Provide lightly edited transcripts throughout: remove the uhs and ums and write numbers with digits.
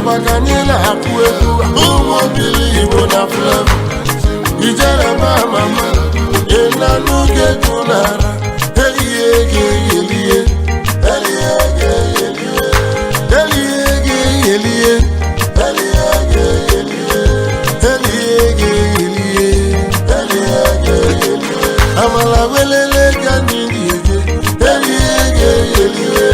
Bakanyela akueku umobili ibona flam ijara mama ena nuke kunara eliege elie eliege elie eliege elie eliege elie eliege elie eliege elie amala welele kanije eliege elie.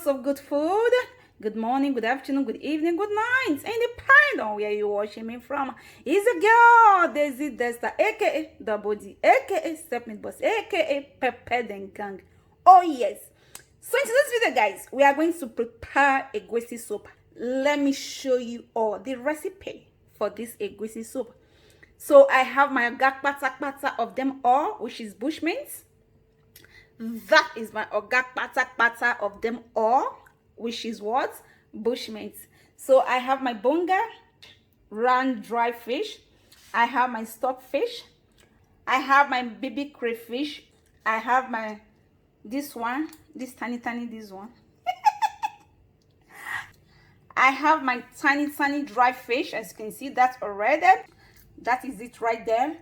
Of good food. Good morning, good afternoon, good evening, good night, and depending on where you're watching me from. Is a girl Daisy Desta, aka Double D, aka Stepmate Boss, aka Pepper Denkang. Oh yes. So in this video, guys, we are going to prepare egusi soup. Let me show you all the recipe for this egusi soup. So I have my ogak of them all, which is bushmeat. That is my ogak pata of them all, which is what? Bushmeat. So I have my bonga, round dry fish. I have my stock fish. I have my baby crayfish. I have my, this one, this tiny, this one. I have my tiny dry fish. As you can see, that's already. That is it right there.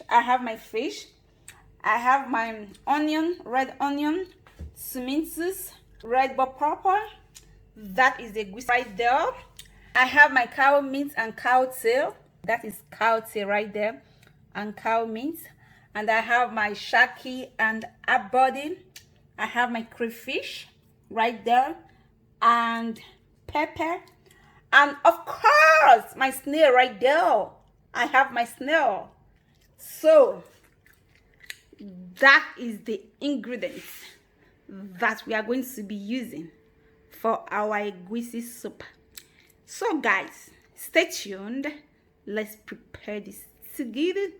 I have my fish. I have my onion, red onion, tomatoes, red bell pepper. That is the egusi right there. I have my cow meat and cow tail. That is cow tail right there, and cow meat. And I have my shaki and abodi. I have my crayfish right there, and pepper, and of course my snail right there. I have my snail. So that is the ingredients that we are going to be using for our egusi soup. So guys, stay tuned. Let's prepare this together.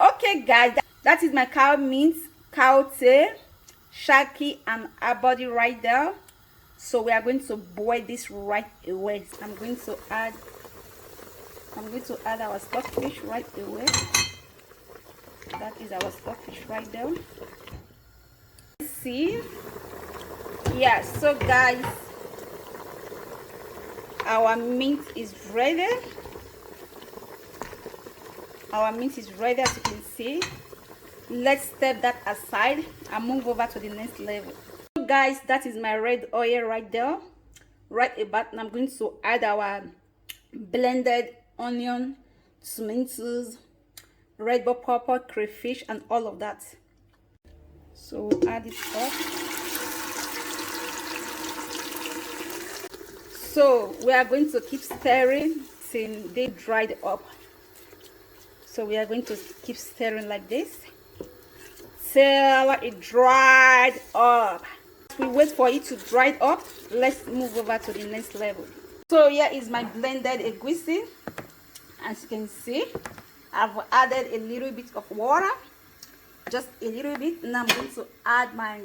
Okay guys, that is my cow meat, cow tail, shaki and abodi right there. So we are going to boil this right away. I'm going to add our stockfish right away. That is our stockfish right there. See, yeah. So guys, our meat is ready. Our meat is ready, as you can see. Let's step that aside and move over to the next level. So guys, that is my red oil right there, right about. And I'm going to add our blended onion, tomatoes, red bell pepper, crayfish, and all of that. So we'll add it up. So we are going to keep stirring till they dried up. So we are going to keep stirring like this till it dried up. We wait for it to dry up. Let's move over to the next level. So here is my blended egusi. As you can see, I've added a little bit of water, just a little bit. Now I'm going to add my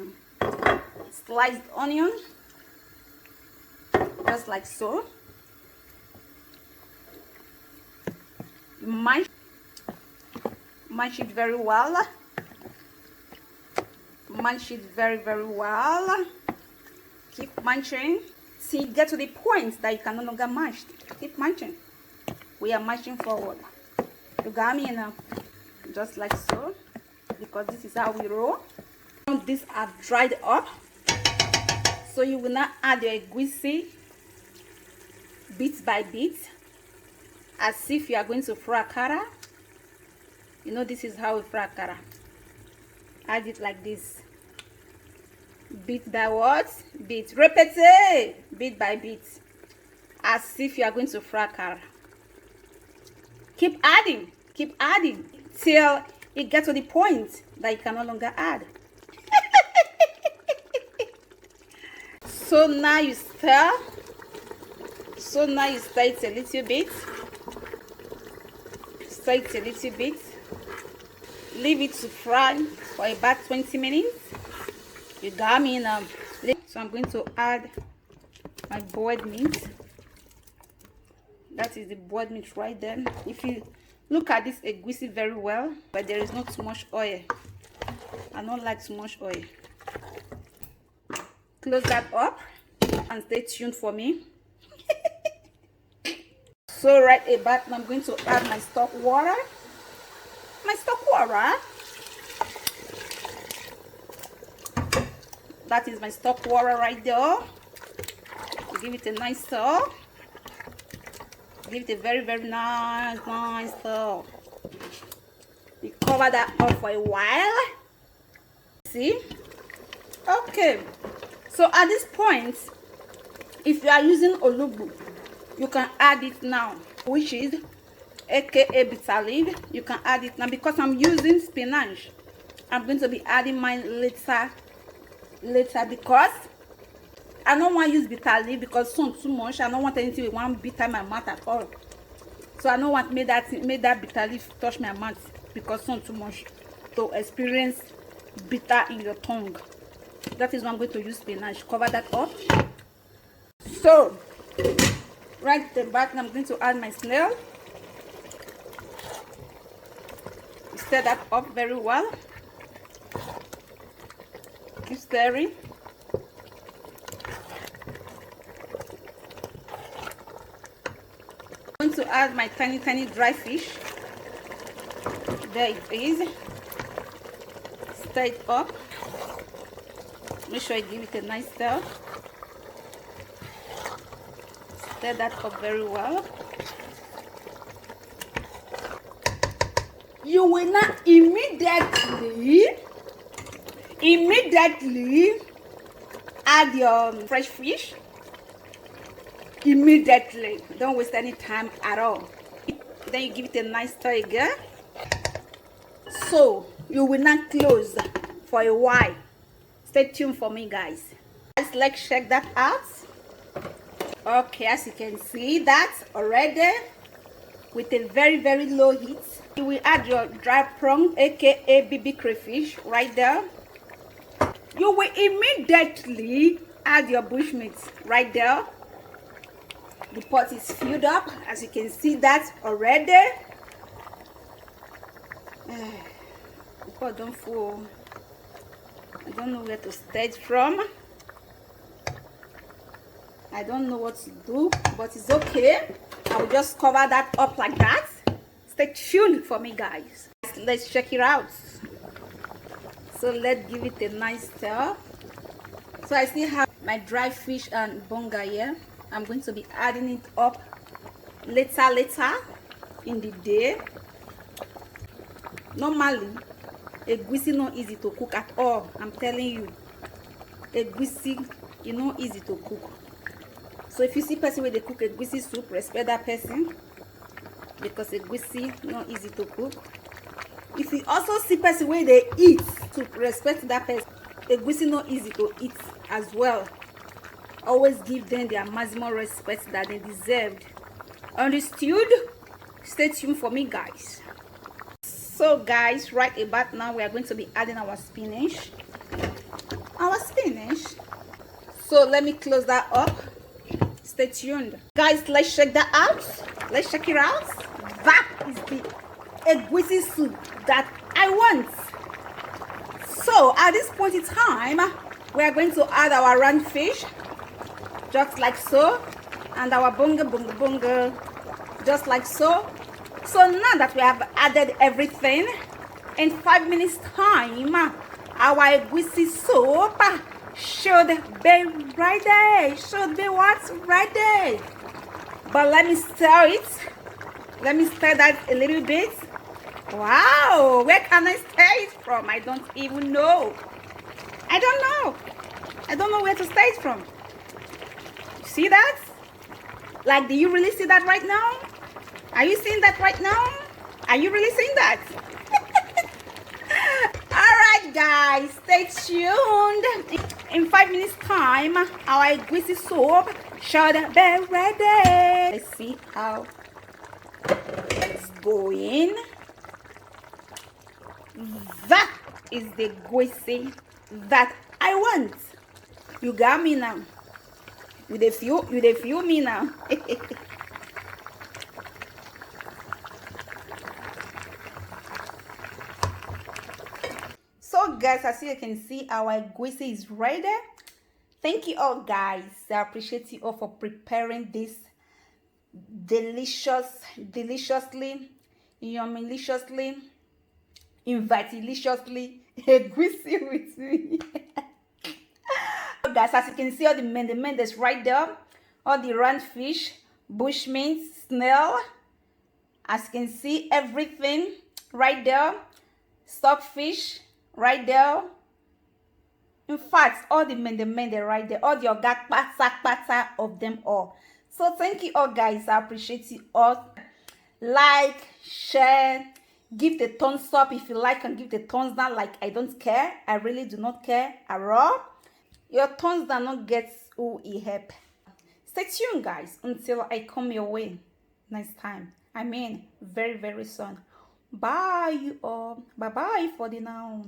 sliced onion, just like so. Mash it very well. Mash it very well. Keep mashing till you get to the point that you can no longer mash. Keep mashing. We are mashing forward. You got me now, just like so, because this is how we roll. These are dried up, so you will now add your egusi bit by bit, as if you are going to fry akara. You know, this is how we fry akara. Add it like this, bit by what? Bit. Repeat, bit by bit, as if you are going to fry akara. Keep adding till it gets to the point that you can no longer add. So now you stir. It a little bit. Stir it a little bit. Leave it to fry for about 20 minutes. You got me now. So I'm going to add my boiled meat. That is the boiled meat right there. If you look at this egusi very well, but there is not too much oil. I don't like too much oil. Close that up and stay tuned for me. So right about now, I'm going to add my stock water. That is my stock water right there. Give it a nice stir. Give it a very, very nice stir. You cover that up for a while. See? Okay. So at this point, if you are using olugbu, you can add it now, which is aka bitter leaf. You can add it now. Because I'm using spinach, I'm going to be adding mine later because I don't want to use bitter leaf because soon too much. I don't want anything with one bitter in my mouth at all. So I don't want to make that bitter leaf touch my mouth because soon too much to experience bitter in your tongue. That is why I'm going to use spinach. Cover that up. So right at the back, I'm going to add my snail. Stir that up very well. Keep stirring. I'm going to add my tiny dry fish. There it is. Stir it up. Make sure I give it a nice stir. Stir that up very well. You will not immediately add your fresh fish. Immediately. Don't waste any time at all. Then you give it a nice stir again. So you will not close for a while. Stay tuned for me, guys. Let's check that out. Okay, as you can see, that's already with a very, very low heat. You will add your dry prawn, aka baby crayfish, right there. You will immediately add your bushmeat right there. The pot is filled up, as you can see that already. The pot don't fall. I don't know where to start from. I don't know what to do, but it's okay. I will just cover that up like that. Stay tuned for me, guys. Let's check it out. So let's give it a nice stir. So I still have my dry fish and bonga here. I'm going to be adding it up later in the day. Normally, egusi not easy to cook at all. I'm telling you, egusi is not easy to cook. So if you see person where they cook egusi soup, respect that person, because egusi not easy to cook. If you also see person where they eat soup, respect that person. Egusi not easy to eat as well. Always give them their maximum respect that they deserved. Understood? Stay tuned for me, guys. So guys, right about now we are going to be adding our spinach. So let me close that up. Stay tuned, guys. Let's check that out. Let's check it out. That is the egusi soup that I want. So at this point in time, we are going to add our round fish, just like so, and our bonga, just like so. So now that we have added everything, in 5 minutes time, our egusi soup should be ready. Should be what's ready. But let me stir it. Let me stir that a little bit. Wow, where can I stir it from? I don't even know. I don't know where to stir it from. See that? Like, do you really see that right now? Are you seeing that right now? Are you really seeing that? Alright guys, stay tuned. In 5 minutes time, our egusi soup should be ready. Let's see how it's going. That is the egusi that I want. You got me now. You dey feel me now. guys, as you can see, our egusi is ready. Thank you all, guys. I appreciate you all for preparing this deliciously, yummilicious, invitiliously egusi with me. Guys, as you can see, all the men that's right there, all the round fish, bushmeat, snail. As you can see, everything right there, stockfish right there. In fact, all the men they're right there, all the pata of them all. So thank you all, guys. I appreciate you all. Like, share, give the thumbs up if you like, and give the thumbs down. Like, I don't care. I really do not care at all. Your thumbs down not get who it help. Stay tuned, guys, until I come your way next time. I mean, very, very soon. Bye, you all. Bye-bye for the now.